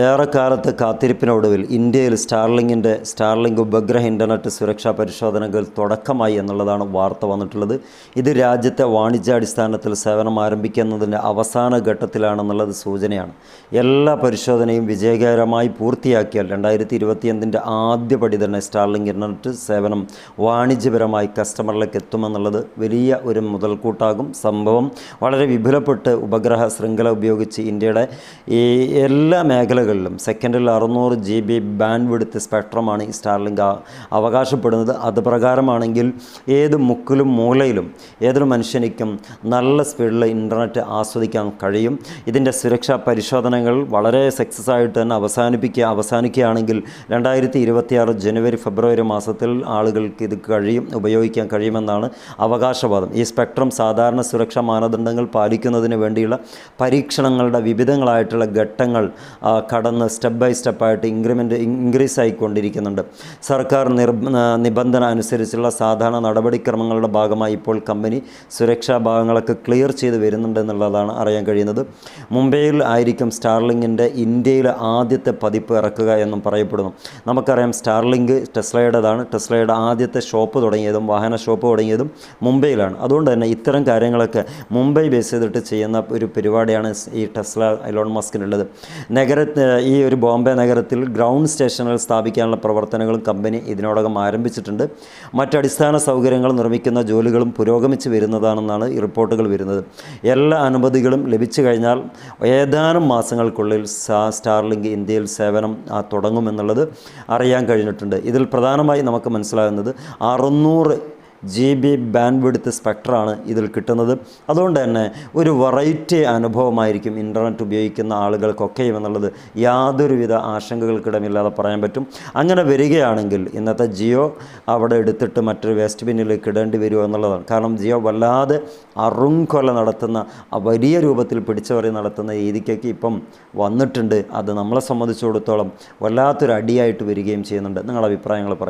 ഏറെക്കാലത്തെ കാത്തിരിപ്പിനൊടുവിൽ ഇന്ത്യയിൽ സ്റ്റാർലിങ്ക് ഉപഗ്രഹ ഇൻ്റർനെറ്റ് സുരക്ഷാ പരിശോധനകൾ തുടക്കമായി എന്നുള്ളതാണ് വാർത്ത വന്നിട്ടുള്ളത്. ഇത് രാജ്യത്തെ വാണിജ്യാടിസ്ഥാനത്തിൽ സേവനം ആരംഭിക്കുന്നതിൻ്റെ അവസാന ഘട്ടത്തിലാണെന്നുള്ളത് സൂചനയാണ്. എല്ലാ പരിശോധനയും വിജയകരമായി പൂർത്തിയാക്കിയാൽ 2025 ആദ്യപടി തന്നെ സ്റ്റാർലിങ്ക് ഇൻ്റർനെറ്റ് സേവനം വാണിജ്യപരമായി കസ്റ്റമറിലേക്ക് എത്തുമെന്നുള്ളത് വലിയ ഒരു മുതൽക്കൂട്ടാകും. സംഭവം വളരെ വിപുലപ്പെട്ട് ഉപഗ്രഹ ശൃംഖല ഉപയോഗിച്ച് ഇന്ത്യയുടെ ഈ എല്ലാ മേഖലകളിലും സെക്കൻഡിൽ 600 GB ബാൻഡ് വിഡ്ത്ത് സ്പെക്ട്രമാണ് ഈ സ്റ്റാർലിങ്ക് അവകാശപ്പെടുന്നത്. അത് പ്രകാരമാണെങ്കിൽ ഏത് മുക്കിലും മൂലയിലും ഏതൊരു മനുഷ്യനിക്കും നല്ല സ്പീഡിൽ ഇൻ്റർനെറ്റ് ആസ്വദിക്കാൻ കഴിയും. ഇതിൻ്റെ സുരക്ഷാ പരിശോധനകൾ വളരെ സക്സസ് ആയിട്ട് തന്നെ അവസാനിക്കുകയാണെങ്കിൽ 2026 ജനുവരി ഫെബ്രുവരി മാസത്തിൽ ആളുകൾക്ക് ഇത് ഉപയോഗിക്കാൻ കഴിയുമെന്നാണ് അവകാശവാദം. ഈ സ്പെക്ട്രം സാധാരണ സുരക്ഷാ മാനദണ്ഡങ്ങൾ പാലിക്കുന്നതിന് വേണ്ടിയുള്ള പരീക്ഷണങ്ങളുടെ വിവിധങ്ങളായിട്ടുള്ള ഘട്ടങ്ങൾ കടന്ന് സ്റ്റെപ്പ് ബൈ സ്റ്റെപ്പായിട്ട് ഇൻക്രീസ് ആയിക്കൊണ്ടിരിക്കുന്നുണ്ട്. സർക്കാർ നിബന്ധന അനുസരിച്ചുള്ള സാധാരണ നടപടിക്രമങ്ങളുടെ ഭാഗമായി ഇപ്പോൾ കമ്പനി സുരക്ഷാ ഭാഗങ്ങളൊക്കെ ക്ലിയർ ചെയ്ത് വരുന്നുണ്ട് എന്നുള്ളതാണ് അറിയാൻ കഴിയുന്നത്. മുംബൈയിൽ ആയിരിക്കും സ്റ്റാർലിങ്കിൻ്റെ ഇന്ത്യയിലെ ആദ്യത്തെ പതിപ്പ് ഇറക്കുക എന്നും പറയപ്പെടുന്നു. നമുക്കറിയാം സ്റ്റാർലിങ്ക് ടെസ്ലയുടേതാണ്. ടെസ്ലയുടെ ആദ്യത്തെ വാഹന ഷോപ്പ് തുടങ്ങിയതും മുംബൈയിലാണ്. അതുകൊണ്ട് തന്നെ ഇത്തരം കാര്യങ്ങളൊക്കെ മുംബൈ ബേസ് ചെയ്തിട്ട് ചെയ്യുന്ന ഒരു പരിപാടിയാണ് ഈ ടെസ്ല എലോൺ മസ്കിനുള്ളത്. ഈ ഒരു ബോംബെ നഗരത്തിൽ ഗ്രൗണ്ട് സ്റ്റേഷനുകൾ സ്ഥാപിക്കാനുള്ള പ്രവർത്തനങ്ങളും കമ്പനി ഇതിനോടകം ആരംഭിച്ചിട്ടുണ്ട്. മറ്റടിസ്ഥാന സൗകര്യങ്ങൾ നിർമ്മിക്കുന്ന ജോലികളും പുരോഗമിച്ച് വരുന്നതാണെന്നാണ് ഈ റിപ്പോർട്ടുകൾ വരുന്നത്. എല്ലാ അനുമതികളും ലഭിച്ചു കഴിഞ്ഞാൽ ഏതാനും മാസങ്ങൾക്കുള്ളിൽ സ്റ്റാർലിങ്ക് ഇന്ത്യയിൽ സേവനം തുടങ്ങുമെന്നുള്ളത് അറിയാൻ കഴിഞ്ഞിട്ടുണ്ട്. ഇതിൽ പ്രധാനമായി നമുക്ക് മനസ്സിലാകുന്നത് 600 GB ബാൻഡ് വിഡ്ത്ത് സ്പെക്ട്രമാണ് ഇതിൽ കിട്ടുന്നത്. അതുകൊണ്ട് തന്നെ ഒരു വെറൈറ്റി അനുഭവമായിരിക്കും ഇൻ്റർനെറ്റ് ഉപയോഗിക്കുന്ന ആളുകൾക്കൊക്കെയും എന്നുള്ളത് യാതൊരുവിധ ആശങ്കകൾക്കിടമില്ലാതെ പറയാൻ പറ്റും. അങ്ങനെ വരികയാണെങ്കിൽ ഇന്നത്തെ ജിയോ അവിടെ എടുത്തിട്ട് മറ്റൊരു വേസ്റ്റ് ബിന്നിലേക്ക് ഇടേണ്ടി വരുമോ എന്നുള്ളതാണ്. കാരണം ജിയോ വല്ലാതെ അറുംകൊല നടത്തുന്ന വലിയ രൂപത്തിൽ പിടിച്ചവറി നടത്തുന്ന രീതിക്കൊക്കെ ഇപ്പം വന്നിട്ടുണ്ട്. അത് നമ്മളെ സംബന്ധിച്ചിടത്തോളം വല്ലാത്തൊരു അടിയായിട്ട് വരികയും ചെയ്യുന്നുണ്ട്. നിങ്ങളുടെ അഭിപ്രായങ്ങൾ പറയും.